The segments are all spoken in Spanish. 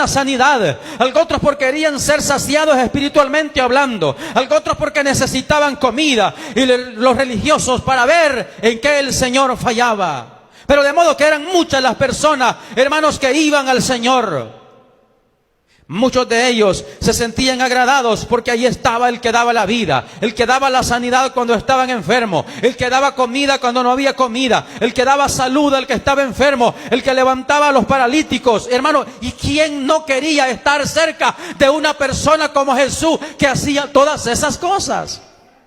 una sanidad, otros porque querían ser saciados espiritualmente hablando, otros porque necesitaban comida, y los religiosos para ver en qué el Señor fallaba. Pero de modo que eran muchas las personas, hermanos, que iban al Señor. Muchos de ellos se sentían agradados porque ahí estaba el que daba la vida, el que daba la sanidad cuando estaban enfermos, el que daba comida cuando no había comida, el que daba salud al que estaba enfermo, el que levantaba a los paralíticos. Hermano, ¿y quién no quería estar cerca de una persona como Jesús que hacía todas esas cosas?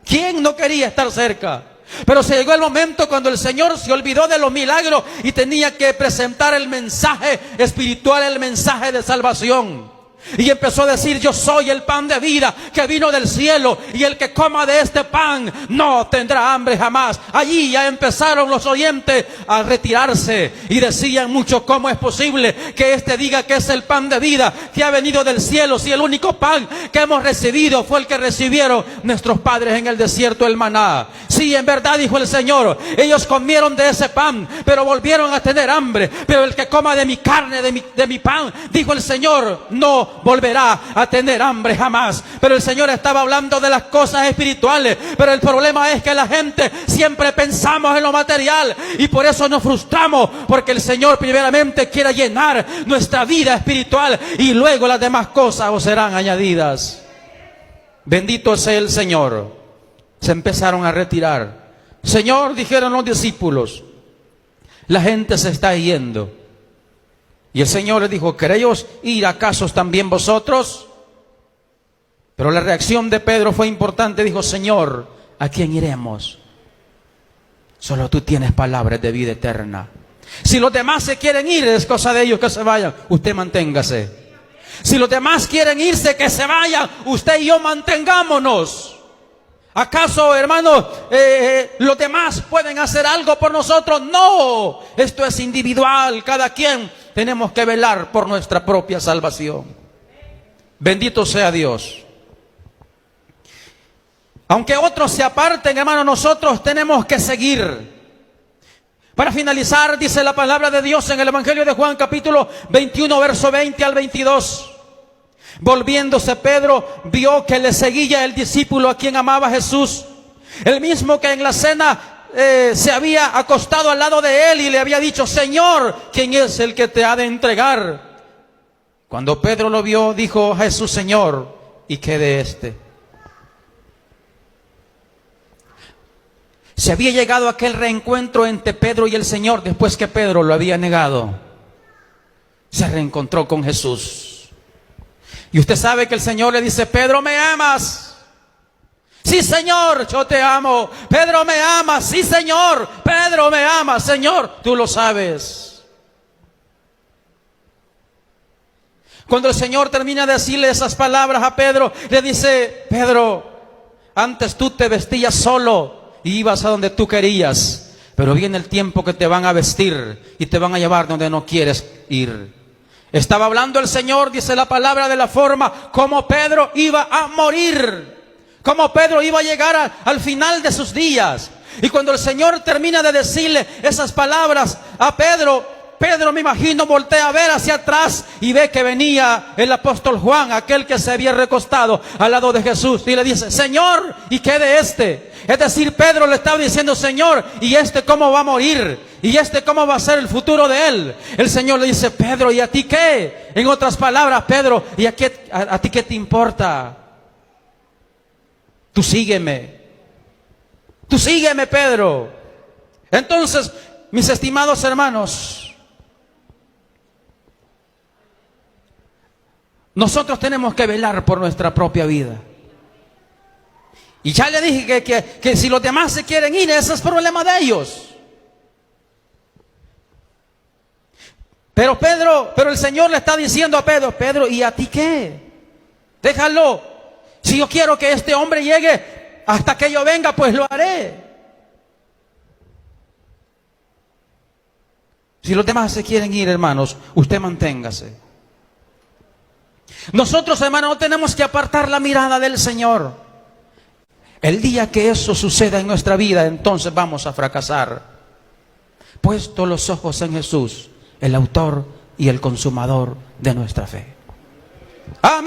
¿Quién no quería estar cerca? Pero se llegó el momento cuando el Señor se olvidó de los milagros y tenía que presentar el mensaje espiritual, el mensaje de salvación. Y empezó a decir: yo soy el pan de vida que vino del cielo, y el que coma de este pan no tendrá hambre jamás. Allí ya empezaron los oyentes a retirarse y decían muchos: ¿cómo es posible que este diga que es el pan de vida que ha venido del cielo, si el único pan que hemos recibido fue el que recibieron nuestros padres en el desierto, el maná? Sí, en verdad, dijo el Señor, ellos comieron de ese pan, pero volvieron a tener hambre. Pero el que coma de mi carne, de mi pan, dijo el Señor, no volverá a tener hambre jamás. Pero el Señor estaba hablando de las cosas espirituales. Pero el problema es que la gente siempre pensamos en lo material, y por eso nos frustramos, porque el Señor primeramente quiere llenar nuestra vida espiritual, y luego las demás cosas os serán añadidas. Bendito sea el Señor. Se empezaron a retirar. Señor, dijeron los discípulos, la gente se está yendo. Y el Señor les dijo: ¿queréis ir acaso también vosotros? Pero la reacción de Pedro fue importante. Dijo: Señor, ¿a quién iremos? Solo tú tienes palabras de vida eterna. Si los demás se quieren ir, es cosa de ellos que se vayan. Usted manténgase. Si los demás quieren irse, que se vayan. Usted y yo mantengámonos. ¿Acaso, hermanos, los demás pueden hacer algo por nosotros? No, esto es individual. Cada quien tenemos que velar por nuestra propia salvación. Bendito sea Dios. Aunque otros se aparten, hermanos, nosotros tenemos que seguir. Para finalizar, dice la palabra de Dios en el Evangelio de Juan, capítulo 21, verso 20 al 22. Volviéndose Pedro, vio que le seguía el discípulo a quien amaba Jesús, el mismo que en la cena se había acostado al lado de él y le había dicho: Señor, ¿quién es el que te ha de entregar? Cuando Pedro lo vio, dijo a Jesús: Señor, ¿y qué de este? Se había llegado a aquel reencuentro entre Pedro y el Señor después que Pedro lo había negado. Se reencontró con Jesús. Y usted sabe que el Señor le dice: Pedro, ¿me amas? Sí, Señor, yo te amo. Pedro, ¿me amas? Sí, Señor. Pedro, ¿me amas? Señor, tú lo sabes. Cuando el Señor termina de decirle esas palabras a Pedro, le dice: Pedro, antes tú te vestías solo y ibas a donde tú querías, pero viene el tiempo que te van a vestir y te van a llevar donde no quieres ir. Estaba hablando el Señor, dice la palabra, de la forma como Pedro iba a morir, como Pedro iba a llegar al final de sus días. Y cuando el Señor termina de decirle esas palabras a Pedro, Pedro, me imagino, voltea a ver hacia atrás y ve que venía el apóstol Juan, aquel que se había recostado al lado de Jesús, y le dice: Señor, ¿y qué de este? Es decir, Pedro le estaba diciendo: Señor, ¿y este cómo va a morir? ¿Y este cómo va a ser el futuro de él? El Señor le dice: Pedro, ¿y a ti qué? En otras palabras, Pedro, ¿y a ti qué te importa? Tú sígueme. Tú sígueme, Pedro. Entonces, mis estimados hermanos, nosotros tenemos que velar por nuestra propia vida. Y ya le dije que si los demás se quieren ir, ese es problema de ellos. Pero el Señor le está diciendo a Pedro: Pedro, ¿y a ti qué? Déjalo. Si yo quiero que este hombre llegue hasta que yo venga, pues lo haré. Si los demás se quieren ir, hermanos, usted manténgase. Nosotros, hermanos, no tenemos que apartar la mirada del Señor. El día que eso suceda en nuestra vida, entonces vamos a fracasar. Puesto los ojos en Jesús, el autor y el consumador de nuestra fe. Amén.